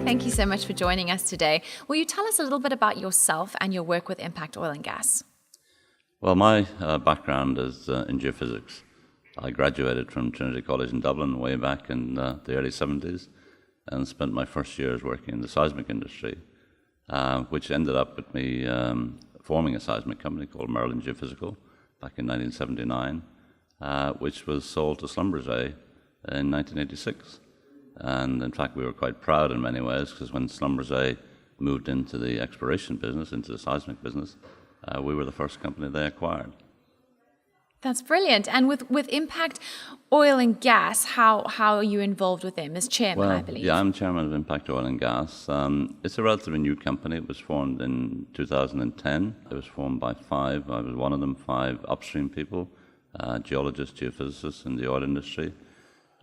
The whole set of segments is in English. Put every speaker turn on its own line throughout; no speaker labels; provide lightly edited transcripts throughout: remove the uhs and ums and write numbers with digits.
Thank you so much for joining us today. Will you tell us a little bit about yourself and your work with Impact Oil and Gas?
Well, my background is in geophysics. I graduated from Trinity College in Dublin way back in the early 70s and spent my first years working in the seismic industry, which ended up with me forming a seismic company called Merlin Geophysical back in 1979, which was sold to Schlumberger in 1986. And in fact, we were quite proud in many ways, because when Schlumberger moved into the exploration business, into the seismic business, we were the first company they acquired.
That's brilliant. And with Impact Oil and Gas, how are you involved with them as chairman, I believe?
Yeah, I'm chairman of Impact Oil and Gas. It's a relatively new company. It was formed in 2010. It was formed by five. I was one of them, five upstream people, geologists, geophysicists in the oil industry.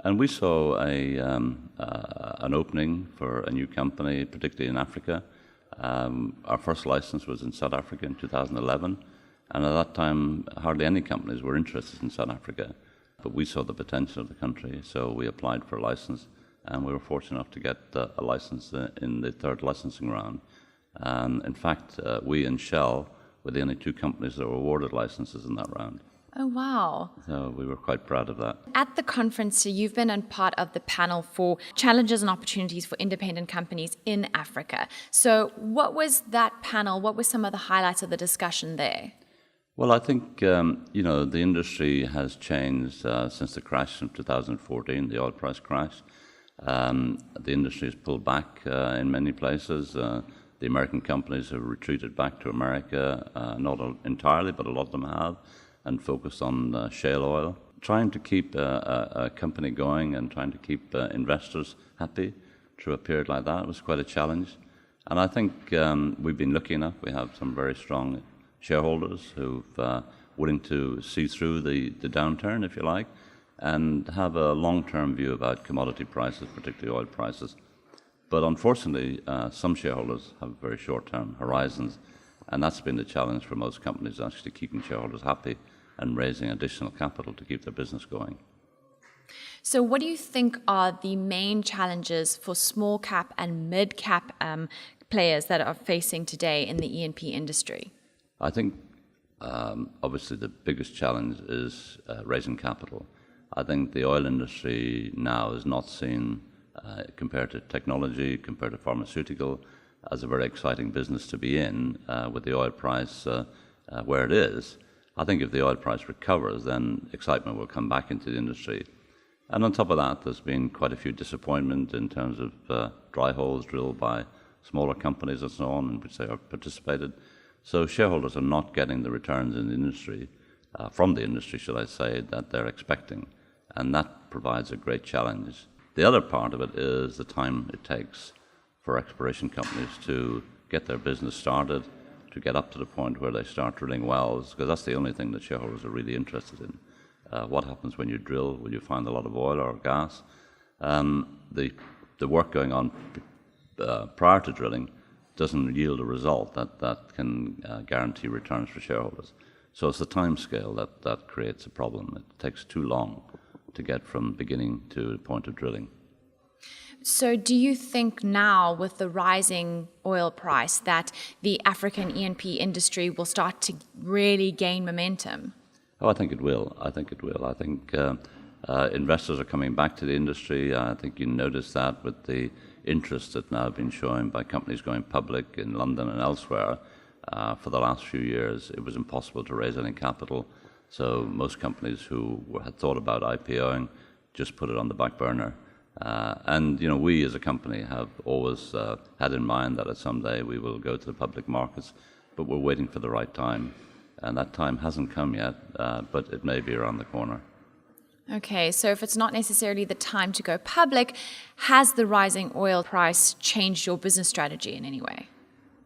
And we saw an opening for a new company, particularly in Africa. Our first license was in South Africa in 2011. And at that time, hardly any companies were interested in South Africa. But we saw the potential of the country, so we applied for a license. And we were fortunate enough to get a license in the third licensing round. In fact, we and Shell were the only two companies that were awarded licenses in that round.
Oh, wow.
So we were quite proud of that.
At the conference, so you've been on part of the panel for challenges and opportunities for independent companies in Africa. So what was that panel? What were some of the highlights of the discussion there?
Well, I think, the industry has changed since the crash in 2014, the oil price crash. The industry has pulled back in many places. The American companies have retreated back to America, not entirely, but a lot of them have, and focused on shale oil. Trying to keep a company going and trying to keep investors happy through a period like that was quite a challenge. And I think we've been lucky enough. We have some very strong shareholders who've willing to see through the downturn, if you like, and have a long-term view about commodity prices, particularly oil prices. But unfortunately, some shareholders have very short-term horizons, and that's been the challenge for most companies, actually keeping shareholders happy and raising additional capital to keep their business going.
So what do you think are the main challenges for small cap and mid cap players that are facing today in the E&P industry?
I think obviously the biggest challenge is raising capital. I think the oil industry now is not seen, compared to technology, compared to pharmaceutical, as a very exciting business to be in with the oil price where it is. I think if the oil price recovers, then excitement will come back into the industry. And on top of that, there's been quite a few disappointments in terms of dry holes drilled by smaller companies and so on, in which they have participated. So shareholders are not getting the returns in the industry, from the industry, should I say, that they're expecting. And that provides a great challenge. The other part of it is the time it takes for exploration companies to get their business started, to get up to the point where they start drilling wells, because that's the only thing that shareholders are really interested in. What happens when you drill? Will you find a lot of oil or gas? The work going on prior to drilling doesn't yield a result that can guarantee returns for shareholders. So it's the time scale that creates a problem. It takes too long to get from beginning to the point of drilling.
So do you think now, with the rising oil price, that the African E&P industry will start to really gain momentum?
Oh, I think it will. I think investors are coming back to the industry. I think you notice that with the interest that's now been shown by companies going public in London and elsewhere. For the last few years, it was impossible to raise any capital. So most companies who had thought about IPOing just put it on the back burner. And we as a company have always had in mind that someday we will go to the public markets, but we're waiting for the right time. And that time hasn't come yet, but it may be around the corner.
Okay, so if it's not necessarily the time to go public, has the rising oil price changed your business strategy in any way?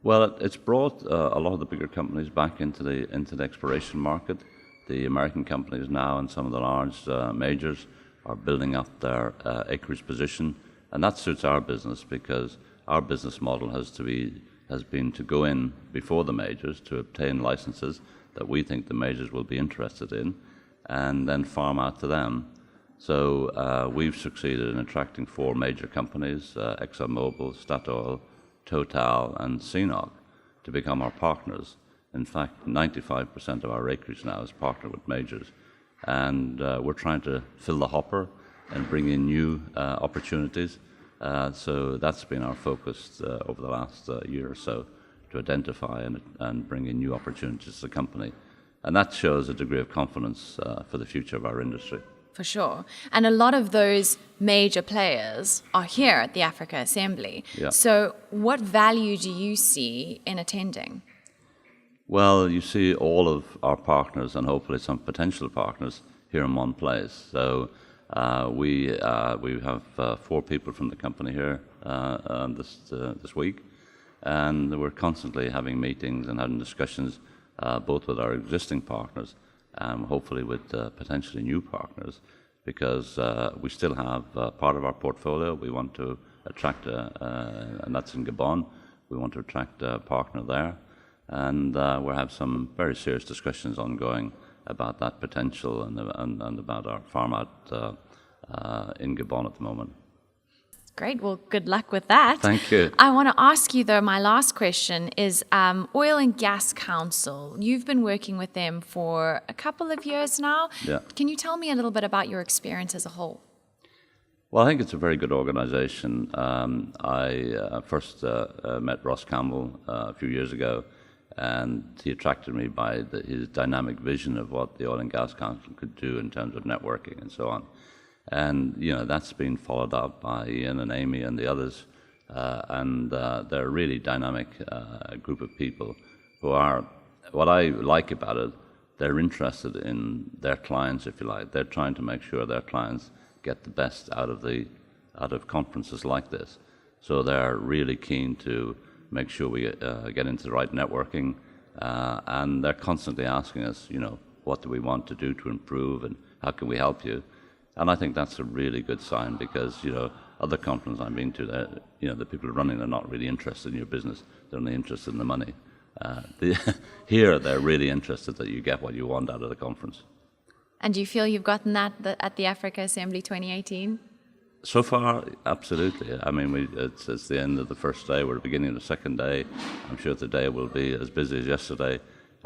Well, it's brought a lot of the bigger companies back into the exploration market. The American companies now and some of the large majors are building up their acreage position, and that suits our business because our business model has been to go in before the majors to obtain licenses that we think the majors will be interested in, and then farm out to them. So we've succeeded in attracting 4 major companies, ExxonMobil, Statoil, Total, and CNOOC, to become our partners. In fact, 95% of our acreage now is partnered with majors. And we're trying to fill the hopper and bring in new opportunities. So that's been our focus over the last year or so, to identify and bring in new opportunities to the company. And that shows a degree of confidence for the future of our industry.
For sure. And a lot of those major players are here at the Africa Assembly.
Yeah.
So what value do you see in attending?
Well, you see all of our partners and hopefully some potential partners here in one place. So we have 4 people from the company here this week, and we're constantly having meetings and having discussions both with our existing partners and hopefully with potentially new partners, because we still have part of our portfolio we want to attract, and that's in Gabon. We want to attract a partner there. And we'll have some very serious discussions ongoing about that potential and about our farm out in Gabon at the moment.
Great. Well, good luck with that.
Thank you.
I want to ask you, though, my last question is Oil and Gas Council. You've been working with them for a couple of years now.
Yeah.
Can you tell me a little bit about your experience as a whole?
Well, I think it's a very good organization. I first met Ross Campbell a few years ago, and he attracted me by his dynamic vision of what the Oil and Gas Council could do in terms of networking and so on. And, that's been followed up by Ian and Amy and the others. And they're a really dynamic group of people who are, what I like about it, they're interested in their clients, if you like. They're trying to make sure their clients get the best out of conferences like this. So they're really keen to make sure we get into the right networking, and they're constantly asking us, what do we want to do to improve and how can we help you? And I think that's a really good sign, because, other conferences I've been to, the people running are not really interested in your business. They're only interested in the money. Here, they're really interested that you get what you want out of the conference.
And do you feel you've gotten that at the Africa Assembly 2018?
So far, absolutely. I mean, it's the end of the first day. We're beginning of the second day. I'm sure today will be as busy as yesterday.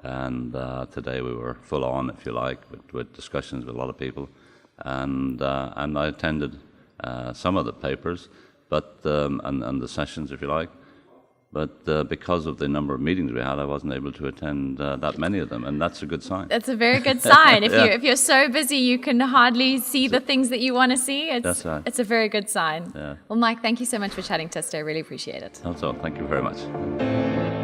And today we were full on, if you like, with discussions with a lot of people. And I attended some of the papers, but and the sessions, if you like. But because of the number of meetings we had, I wasn't able to attend that many of them, and that's a good sign.
That's a very good sign.
Yeah.
If you're so busy you can hardly see the things that you want to see,
That's right.
It's a very good sign.
Yeah.
Well, Mike, thank you so much for chatting to us today. I really appreciate it.
That's all. Thank you very much.